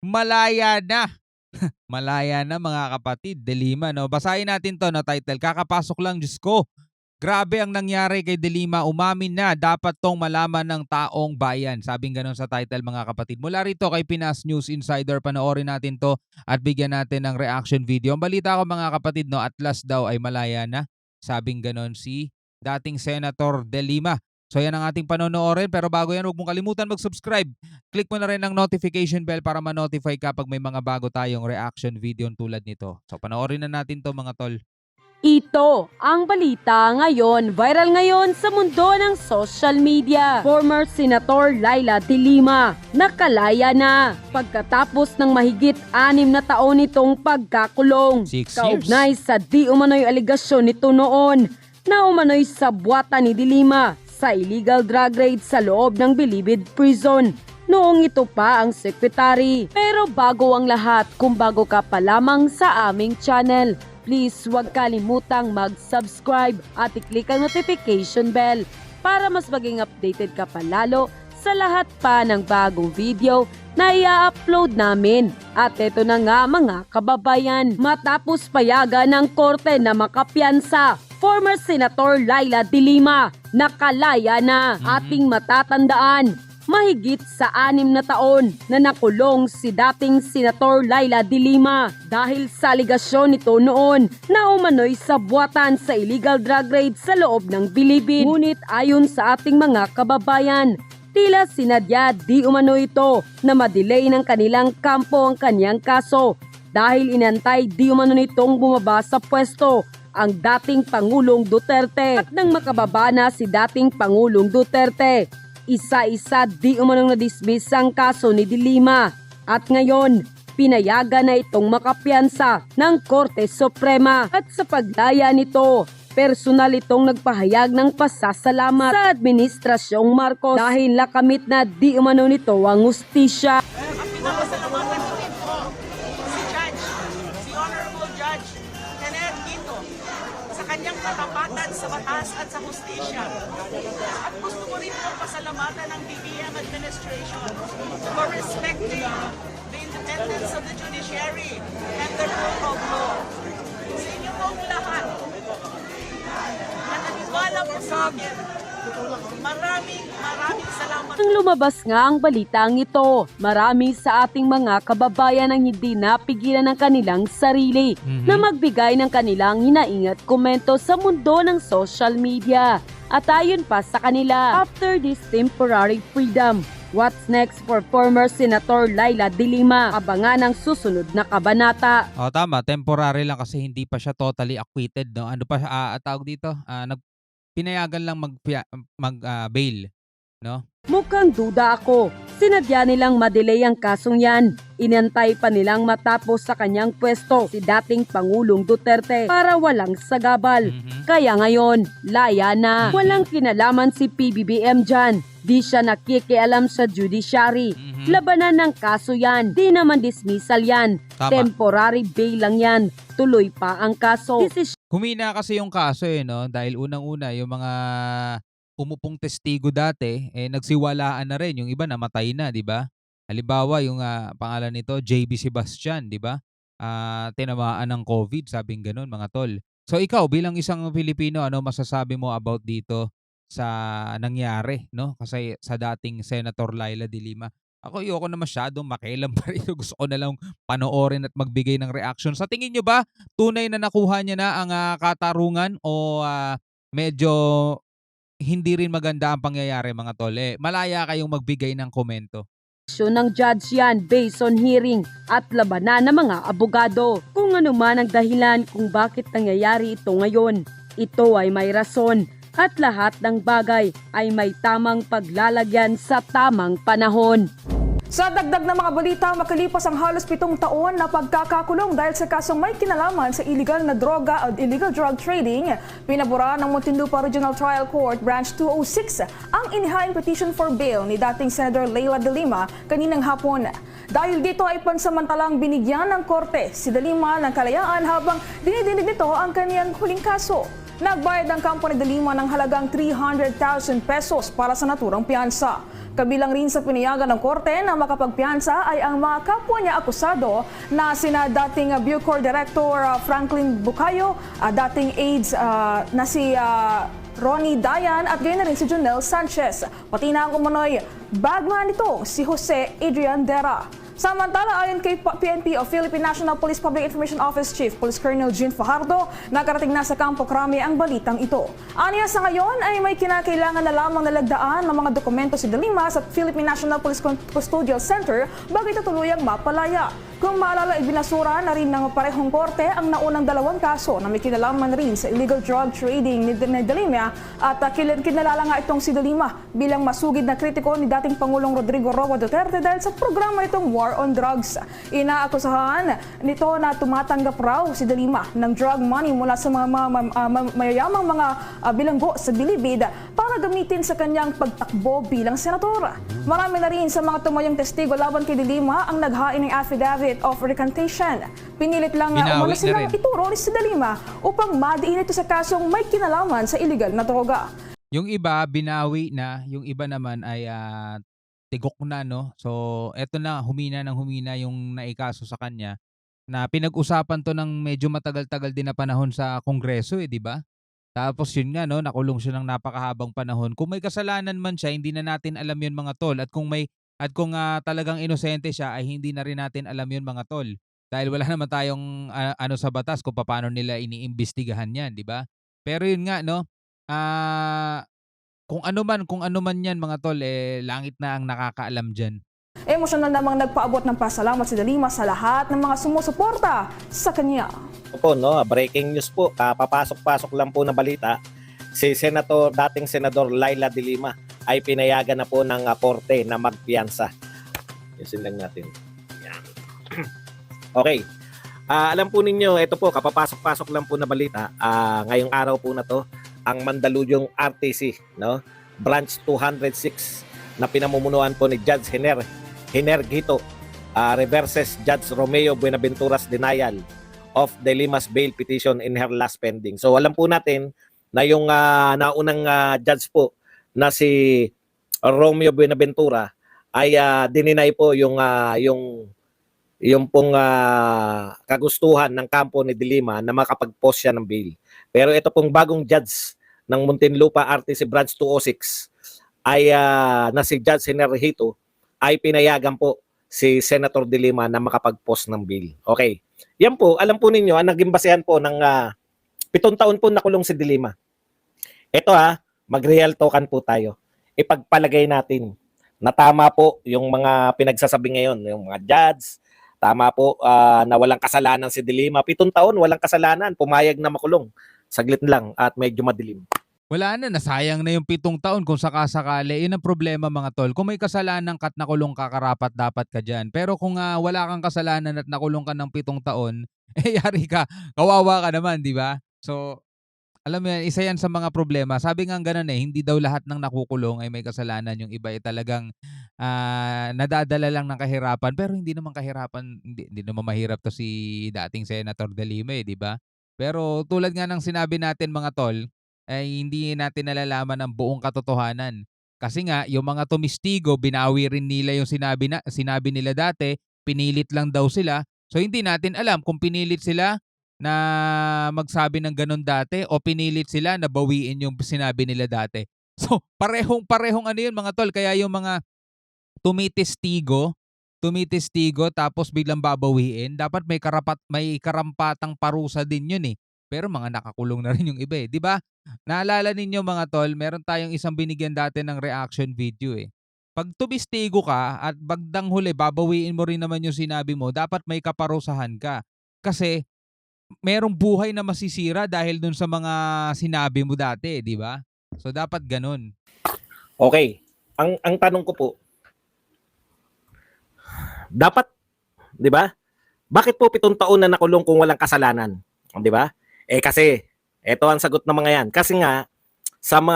malaya na. Malaya na mga kapatid, De Lima 'no. Basahin natin 'to na title, kakapasok lang, Diyos ko. Grabe ang nangyari kay De Lima, umamin na, dapat tong malaman ng taong bayan. Sabing gano'n sa title mga kapatid. Mula rito kay Pinas News Insider, panoorin natin 'to at bigyan natin ng reaction video. Ang balita ko mga kapatid 'no, at last daw ay malaya na. Sabing gano'n si dating Senator De Lima. So yan ang ating panonoorin, pero bago yan huwag mong kalimutan mag-subscribe. Click mo na rin ang notification bell para ma-notify kapag may mga bago tayong reaction video tulad nito. So panoorin na natin 'to mga tol. Ito ang balita ngayon, viral ngayon sa mundo ng social media. Former Senator Laila De Lima nakalaya na pagkatapos ng mahigit 6 na taon nitong pagkakulong. 6 years. Kaugnay sa di umano'y aligasyon nito noon na umano'y sabwata ni De Lima sa illegal drug raid sa loob ng Bilibid Prison. Noong ito pa ang sekretary. Pero bago ang lahat, kung bago ka pa lamang sa aming channel, please huwag kalimutang mag-subscribe at i-click ang notification bell para mas maging updated ka palalo sa lahat pa ng bagong video na i-upload namin. At ito na nga mga kababayan, matapos payagan ng korte na makapiyansa, former Senator Laila De Lima nakalaya na. Ating matatandaan, mahigit sa 6 na taon na nakulong si dating Senator Laila De Lima dahil sa aligasyon nito noon na umano'y sabwatan sa illegal drug raid sa loob ng Bilibid. Ngunit ayon sa ating mga kababayan, tila sinadya di umano ito na madelay ng kanilang kampo ang kanyang kaso dahil inantay di umano nitong bumaba sa pwesto ang dating Pangulong Duterte. At nang makababa na si dating Pangulong Duterte, isa-isa di umanong na-dismiss ang kaso ni De Lima. At ngayon, pinayagan na itong makapiyansa ng Korte Suprema. At sa paglaya nito, personal itong nagpahayag ng pasasalamat sa Administrasyong Marcos dahil nakamit na di umano nito ang hustisya. Pinapasalamatan ko din po si Honorable Judge Kenneth Quito sa kanyang katapatan sa batas at sa hustisya. At gusto ko rin po pasalamatan ng BBM administration for respecting the independence of the judiciary and the rule of law. Sa inyo pong lahat na naniwala po sa akin, maraming salamat. Nang lumabas nga ang balitang ito, marami sa ating mga kababayan ang hindi napigilan ng kanilang sarili na magbigay ng kanilang hinaing at komento sa mundo ng social media. At ayon pa sa kanila, after this temporary freedom, what's next for former Senator Laila De Lima? Abangan ang susunod na kabanata. O tama, temporary lang kasi hindi pa siya totally acquitted, no. Ano pa siya tawag dito? Pinayagan lang mag-bail, no? Mukhang duda ako. Sinadya nilang madelay ang kasong yan. Inantay pa nilang matapos sa kanyang pwesto si dating Pangulong Duterte para walang sagabal. Kaya ngayon, laya na. Walang kinalaman si PBBM dyan. Di siya nakikialam sa judiciary. Labanan ng kaso yan. Di naman dismissal yan. Tama. Temporary bail lang yan. Tuloy pa ang kaso. Humina kasi yung kaso no, dahil unang-una yung mga umupong testigo dati nagsiwalaan na rin, yung iba namatay na, di ba? Halimbawa yung pangalan nito JB Sebastian, di ba? Tinamaan ng COVID, sabing ganoon mga tol. So ikaw bilang isang Pilipino, ano masasabi mo about dito sa nangyari, no? Kasi sa dating Senator Laila De Lima. Ako ayoko na masyadong makialam pa rin. Gusto ko na lang panoorin at magbigay ng reaction. Sa tingin nyo ba, tunay na nakuha niya na ang katarungan o medyo hindi rin maganda ang pangyayari mga tol? Malaya kayong magbigay ng komento. Ng judge yan based on hearing at labanan ng mga abogado. Kung ano man ang dahilan kung bakit nangyayari ito ngayon, ito ay may rason at lahat ng bagay ay may tamang paglalagyan sa tamang panahon. Sa dagdag na mga balita, makalipas ang halos 7 taon na pagkakakulong dahil sa kasong may kinalaman sa illegal na droga at illegal drug trading, pinabura ng Muntinlupa Regional Trial Court Branch 206 ang inihaing petition for bail ni dating Senator Laila De Lima kaninang hapon. Dahil dito ay pansamantalang binigyan ng korte si De Lima ng kalayaan habang dinidinig nito ang kaniyang huling kaso. Nagbayad ang kampo ni De Lima ng halagang 300,000 pesos para sa naturang piyansa. Kabilang rin sa pinayagan ng korte na makapagpiyansa ay ang mga kapwa niya akusado na sina dating Bucor Director Franklin Bucayo, dating AIDS na si Ronnie Dayan at gayon na rin si Jonel Sanchez. Pati na ang umano'y bagman nito si Jose Adrian Dera. Samantala, ayon kay PNP o Philippine National Police Public Information Office Chief Police Colonel Jean Fajardo, nakarating na sa Campo Crame ang balitang ito. Aniya sa ngayon ay may kinakailangan na lamang nalagdaan ng mga dokumento si De Lima sa Philippine National Police Custodial Center bago ito tuluyang mapalaya. Kung maalala, ibinasura na rin ng parehong korte ang naunang dalawang kaso na may kinalaman rin sa illegal drug trading ni De Lima at kinalala nga itong si De Lima bilang masugid na kritiko ni dating Pangulong Rodrigo Roa Duterte dahil sa programa nitong War on Drugs. Inaakusahan nito na tumatanggap raw si De Lima ng drug money mula sa mga mayayamang mga bilanggo sa bilibid para gamitin sa kanyang pagtakbo bilang senador. Marami na rin sa mga tumayong testigo laban kay De Lima ang naghain ng affidavit of recantation. Pinilit lang umano silang ituro ni si De Lima upang madiin ito sa kasong may kinalaman sa illegal na droga. Yung iba binawi na, yung iba naman ay tigok na, no? So eto na, humina ng humina yung naikaso sa kanya na pinag-usapan to ng medyo matagal-tagal din na panahon sa Kongreso, di ba? Tapos yun nga, no, nakulong siya ng napakahabang panahon. Kung may kasalanan man siya, hindi na natin alam yun, mga tol. At kung talagang inosente siya, ay hindi na rin natin alam yun, mga tol. Dahil wala naman tayong ano sa batas kung paano nila iniimbestigahan yan, di ba? Pero yun nga, no, kung ano man yan, mga tol, langit na ang nakakaalam dyan. Emosyonal namang nagpaabot ng pasalamat si De Lima sa lahat ng mga sumusuporta sa kanya. Po, no, breaking news po, papasok-pasok lang po na balita, si dating Senador Laila De Lima ay pinayagan na po ng korte na magpiyansa. Yusin lang natin. Yan. Okay. Alam po ninyo, ito po, kapapasok-pasok lang po na balita, ngayong araw po na to, ang Mandaluyong RTC, no, Branch 206, na pinamumunuan po ni Judge Hiner Gito, reverses Judge Romeo Buenaventura's denial of De Lima's bail petition in her last pending. So alam po natin na yung naunang judge po na si Romeo Buenaventura ay dininay po yung pong kagustuhan ng kampo ni De Lima na makapag-post siya ng bail. Pero ito pong bagong judge ng Muntinlupa RTC Branch 206 ay na si Judge Hiner Gito ay pinayagan po si Senator De Lima na makapag-post ng bail. Okay. Yan po, alam po ninyo, ang naging basehan po ng 7 taon po nakulong si De Lima. Ito mag-real talkan po tayo. Ipagpalagay natin na tama po yung mga pinagsasabi ngayon, yung mga judge, tama po na walang kasalanan si De Lima. 7 taon, walang kasalanan, pumayag na makulong. Saglit lang at medyo madilim. Wala na, nasayang na yung 7 taon kung sakasakali. Yun ang problema, mga tol. Kung may kasalanan ka at nakulong ka, karapat dapat ka dyan. Pero kung wala kang kasalanan at nakulong ka ng 7 taon, yari ka, kawawa ka naman, di ba? So, alam mo yan, isa yan sa mga problema. Sabi nga ganun hindi daw lahat ng nakukulong ay may kasalanan. Yung iba ay talagang nadadala lang ng kahirapan. Pero hindi naman kahirapan, hindi naman mahirap to si dating Senator De Lima, di ba? Pero tulad nga ng sinabi natin, mga tol, ay hindi natin nalalaman ang buong katotohanan. Kasi nga, yung mga tumistigo, binawi rin nila yung sinabi nila dati, pinilit lang daw sila. So hindi natin alam kung pinilit sila na magsabi ng ganun dati o pinilit sila na bawiin yung sinabi nila dati. So parehong ano yun, mga tol. Kaya yung mga tumitestigo tapos biglang babawiin, dapat may karampatang parusa din yun Pero mga nakakulong na rin yung iba 'di ba? Naalala ninyo, mga tol, meron tayong isang binigyan dati ng reaction video 'Pag tumistigo ka at bagdang huli babawiin mo rin naman yung sinabi mo, dapat may kaparusahan ka. Kasi merong buhay na masisira dahil dun sa mga sinabi mo dati, 'di ba? So dapat ganun. Okay. Ang tanong ko po, dapat, 'di ba? Bakit po 7 taon na nakulong kung walang kasalanan? 'Di ba? Kasi ito ang sagot ng mga yan. Kasi nga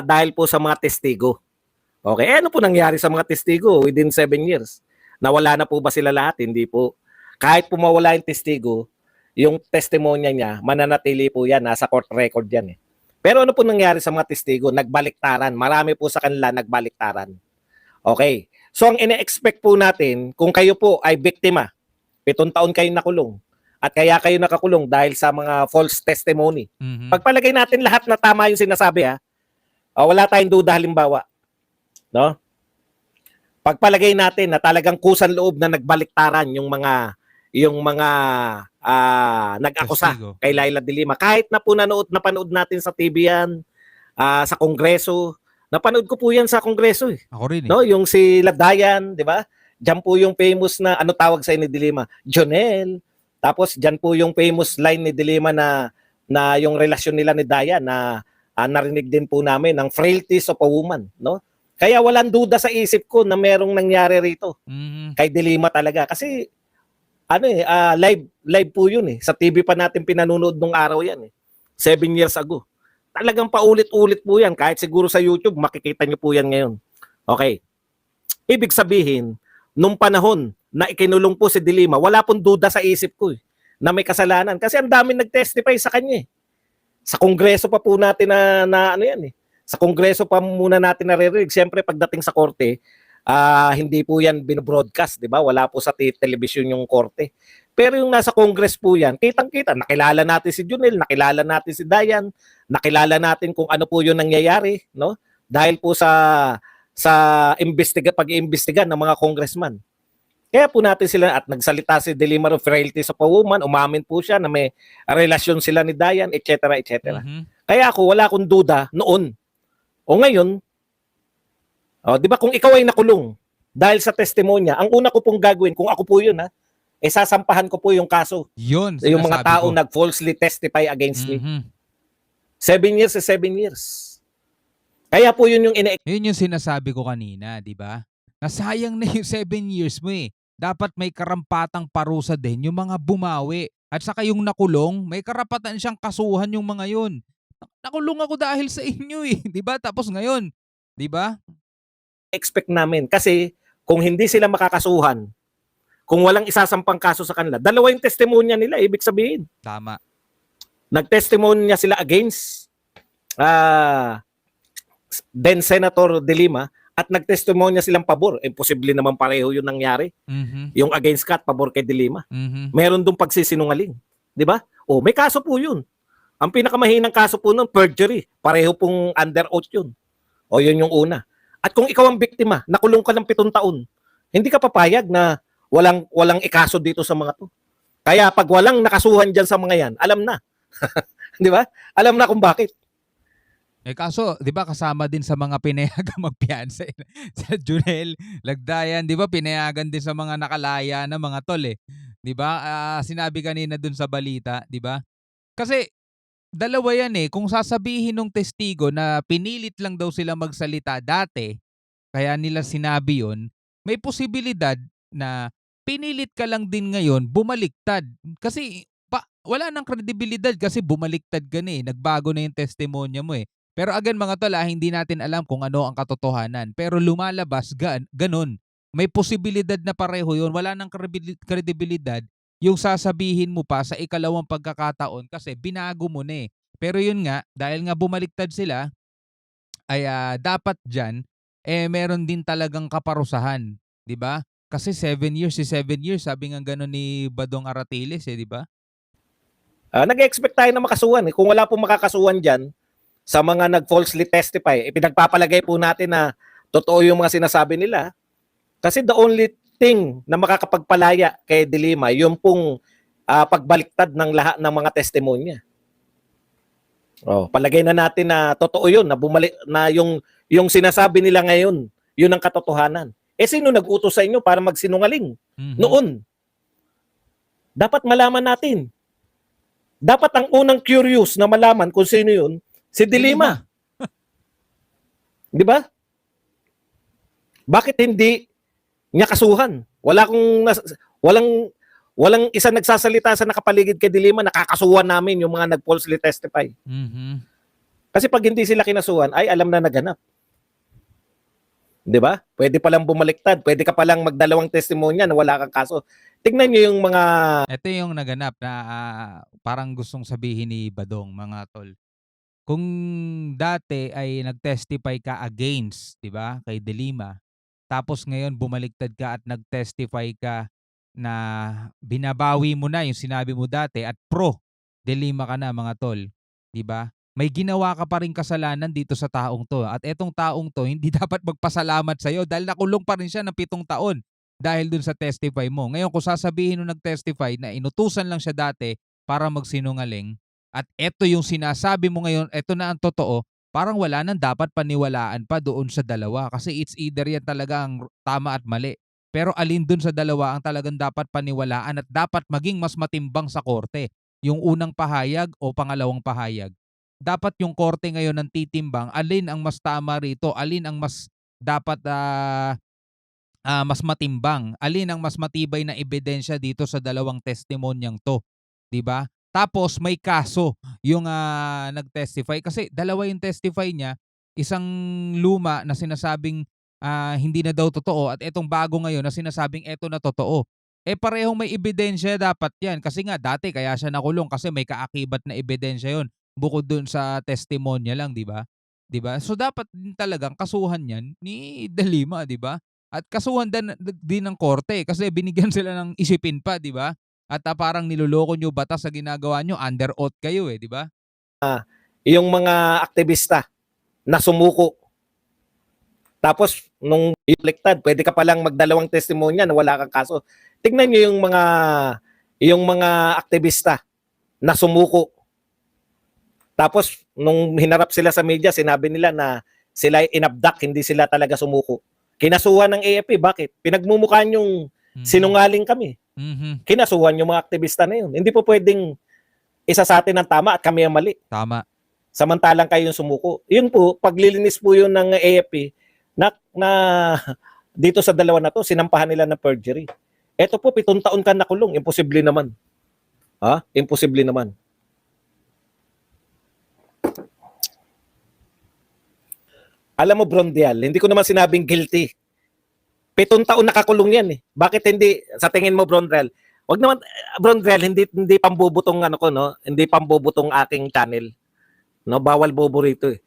dahil po sa mga testigo. Okay, ano po nangyari sa mga testigo within 7 years? Nawala na po ba sila lahat? Hindi po. Kahit po mawala yung testigo, yung testimonya niya, mananatili po yan, nasa court record yan Pero ano po nangyari sa mga testigo? Nagbaliktaran. Marami po sa kanila nagbaliktaran. Okay. So ang ine-expect po natin, kung kayo po ay biktima, 7 taon kayo nakulong, at kaya kayo nakakulong dahil sa mga false testimony. Mhm. Pagpalagay natin lahat na tama yung sinasabi ha, wala tayong duda halimbawa. No? Pagpalagay natin na talagang kusan loob na nagbaliktaran yung mga nag-akusa Testigo. kay Laila de Lima. Kahit na po napanood natin sa TV yan, sa Kongreso. Napanood ko po yan sa Kongreso eh. Ako rin eh. No, yung si Ladayan, 'di ba? Diyan po yung famous na ano tawag sa ni de Lima, Jonel. Tapos diyan po yung famous line ni de Lima na yung relasyon nila ni Dayan na narinig din po namin ng frailties of a woman, no? Kaya walang duda sa isip ko na merong nangyari rito Mhm. kay de Lima talaga kasi ano eh, live po yun eh. Sa TV pa natin pinanonood nung araw yan eh. 7 years ago. Talagang paulit-ulit po yan. Kahit siguro sa YouTube, makikita nyo po yan ngayon. Okay. Ibig sabihin, nung panahon na ikinulong po si de Lima, wala pong duda sa isip ko eh, na may kasalanan. Kasi ang daming nag-testify sa kanya eh. Sa Kongreso pa po natin na ano yan eh. Sa Kongreso pa muna natin naririnig. Siyempre, pagdating sa korte, hindi po yan binobroadcast, di ba? Wala po sa television yung korte. Pero yung nasa Congress po yan, kitang-kita, nakilala natin si Junel, nakilala natin si Dayan, nakilala natin kung ano po yung nangyayari, no? Dahil po sa pag-iimbestiga ng mga congressman. Kaya po natin sila at nagsalita si de Lima of frailties of a woman, umamin po siya na may relasyon sila ni Dayan, etc. etc. Mhm. Kaya ako wala akong duda noon. O ngayon, di ba kung ikaw ay nakulong dahil sa testimonya, ang una ko pong gagawin, kung ako po yun sasampahan ko po yung kaso. Yun, Yung mga sinasabi tao ko. nag-falsely testify against me. Mhm. 7 years is 7 years. Kaya po yun yung Yun yung sinasabi ko kanina, di ba? Nasayang na yung 7 years mo eh. Dapat may karampatang parusa din yung mga bumawi. At saka yung nakulong, may karapatan siyang kasuhan yung mga yun. Nakulong ako dahil sa inyo eh, di ba? Tapos ngayon, di ba? expect namin. Kasi kung hindi sila makakasuhan, kung walang isasampang kaso sa kanila, dalawa yung testimonya nila, ibig sabihin. Tama. Nagtestimonya sila against then Senator De Lima at nagtestimonya silang pabor. Imposible naman pareho yung nangyari. Mhm. Yung against ka at pabor kay De Lima. Mhm. Meron dong pagsisinungaling. Di ba? O, may kaso po yun. Ang pinakamahinang kaso po nun, perjury. Pareho pong under oath yun. O, yun yung una. At kung ikaw ang biktima, nakulong ka ng 7 taon, hindi ka papayag na walang ikaso dito sa mga to. Kaya pag walang nakasuhan dyan sa mga yan, alam na. Di ba? Alam na kung bakit. Eh kaso, 'di ba kasama din sa mga pinayagan magpiyansa sa Junel, Lagdayan, 'di ba pinayagan din sa mga nakalaya na mga tol eh. 'Di ba? Sinabi kanina dun sa balita, 'di ba? Kasi dalawa yan eh, kung sasabihin ng testigo na pinilit lang daw sila magsalita dati, kaya nila sinabi 'yon, may posibilidad na pinilit ka lang din ngayon bumaliktad. Kasi wala nang kredibilidad kasi bumaliktad ka na eh, nagbago na yung testimonya mo eh. Pero again mga tol, hindi natin alam kung ano ang katotohanan. Pero lumalabas ganun. May posibilidad na pareho yun. Wala nang kredibilidad yung sasabihin mo pa sa ikalawang pagkakataon kasi binago mo na eh. Pero yun nga, dahil nga bumaliktad sila, ay dapat dyan, meron din talagang kaparusahan. 'Di ba? Kasi 7 years is 7 years, sabi nga ganun ni Badong Aratiles eh, 'di ba? Nag-expect tayo na makasuhan. Kung wala pong makakasuhan dyan, sa mga nag-falsely testify, ipinagpapalagay po natin na totoo yung mga sinasabi nila. Kasi the only thing na makakapagpalaya kay De Lima, yung pong pagbaliktad ng lahat ng mga testimonya. Palagay na natin na totoo yun, na bumalik na yung sinasabi nila ngayon, yun ang katotohanan. Sino nag-utos sa inyo para magsinungaling? Mhm. Noon. Dapat malaman natin. Dapat ang unang curious na malaman kung sino yun, si De Lima. Di ba? Bakit hindi niya kasuhan? Walang isa nagsasalita sa nakapaligid kay De Lima, nakakasuhan namin yung mga nag-falsely testify. Mhm. Kasi pag hindi sila kinasuhan, ay alam na naganap. Di ba? Pwede palang bumaliktad, pwede ka palang magdalawang testimonya na wala kang kaso. Tignan niyo yung mga Ito yung naganap na parang gustong sabihin ni Badong, mga tol. kung dati ay nag-testify ka against, 'di ba, kay De Lima, tapos ngayon bumaliktad ka at nag-testify ka na binabawi mo na yung sinabi mo dati at pro De Lima ka na mga tol, 'di ba? May ginawa ka pa ring kasalanan dito sa taong 'to at etong taong 'to hindi dapat magpasalamat sa iyo dahil nakulong pa rin siya ng 7 taon dahil dun sa testify mo. Ngayon kung sasabihin nung nag-testify na inutusan lang siya dati para magsinungaling at eto yung sinasabi mo ngayon, eto na ang totoo, parang wala nang dapat paniwalaan pa doon sa dalawa kasi it's either yan talaga ang tama at mali. Pero alin dun sa dalawa ang talagang dapat paniwalaan at dapat maging mas matimbang sa korte? Yung unang pahayag o pangalawang pahayag? Dapat yung korte ngayon ang titimbang alin ang mas tama rito, alin ang mas dapat mas matimbang, alin ang mas matibay na ebidensya dito sa dalawang testimonyang 'to, 'di ba? Tapos may kaso yung, nag-testify kasi dalawa yung testify niya, isang luma na sinasabing, hindi na daw totoo at etong bago ngayon na sinasabing eto na totoo. Eh, parehong may ebidensya dapat 'yan kasi nga dati kaya siya nakulong kasi may kaakibat na ebidensya 'yon bukod dun sa testimonya lang, 'di ba? 'Di ba? So dapat din talagang kasuhan 'yan ni De Lima, 'di ba? At kasuhan din ng korte kasi binigyan sila ng isipin pa, 'di ba? At, parang niloloko niyo batas sa ginagawa niyo, under oath kayo, eh, 'di ba? Yung mga aktivista na sumuko. Tapos nung ilektad, pwede ka palang magdalawang testimonya na wala kang kaso. Tignan niyo yung mga aktivista na sumuko. Tapos nung hinarap sila sa media, sinabi nila na sila ay inabdak, hindi sila talaga sumuko. Kinasuhan ng AFP, bakit? Pinagmumukhaan yung sinungaling kami. Mhm. Kinasuhan yung mga aktivista na yun. Hindi po pwedeng isa sa atin ang tama at kami ang mali. Tama. Samantalang kayo yung sumuko. Yun po, paglilinis po yun ng AFP na dito sa dalawa na to, sinampahan nila ng perjury. Ito po, 7 taon ka nakulong. Imposible naman. Ha? Imposible naman. Alam mo, Brondial, hindi ko naman sinabing guilty. 7 taon nakakulong yan eh. Bakit hindi, sa tingin mo, Brondial? Wag naman, Brondial, hindi pambubutong ano ko, no? Hindi pambubutong aking channel. No, bawal bobo rito eh.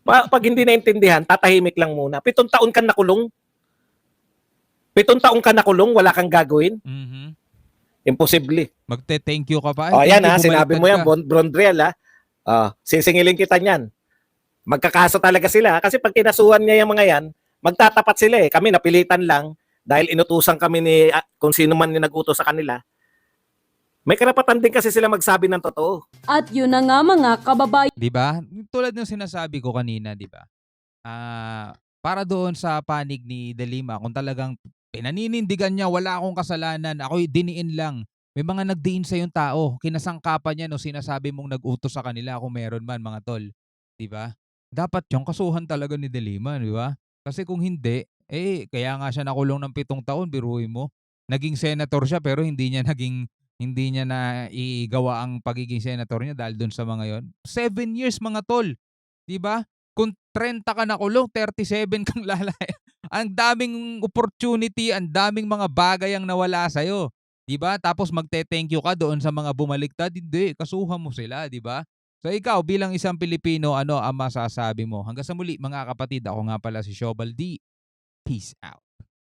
Pag hindi naintindihan, tatahimik lang muna. 7 taon ka nakulong. 7 taon ka nakulong, wala kang gagawin. Mhm. Imposible. Magte-thank you ka pa. Oh, Ay, yan thank you, sinabi mo yan, bumaliktad ka. Brondriel ha. Sisingilin kita niyan. Magkakaso talaga sila kasi pag kinasuhan niya yung mga yan, magtatapat sila eh. Kami napilitan lang dahil inutusan kami ni kung sino man yung nag-utos sa kanila. May karapatan din kasi sila magsabi ng totoo. At yun na nga mga kababayan. 'Di ba? Tulad ng sinasabi ko kanina, 'di ba? Para doon sa panig ni De Lima kung talagang pinaninindigan niya wala akong kasalanan, ako'y diniin lang. May mga nagdiin sa yung tao, kinasangkapan niya no sinasabi mong nag-utos sa kanila kung meron man mga tol, 'di ba? Dapat yung kasuhan talaga ni De Lima, 'di ba? Kasi kung hindi, kaya nga siya nakulong ng 7 taon, biruin mo. Naging senator siya pero hindi niya na igawa ang pagiging senator niya dahil doon sa mga yon. 7 years mga tol, 'di ba? Kung 30 ka nakulong, 37 kang lalaya. Ang daming opportunity, ang daming mga bagay ang nawala sa 'di ba? Tapos magte-thank you ka doon sa mga bumaliktad, hindi, kasuhan mo sila, 'di ba? So ikaw bilang isang Pilipino, ano ang masasabi mo? Hanggang sa muli mga kapatid, ako nga pala si Shobal D. Peace out.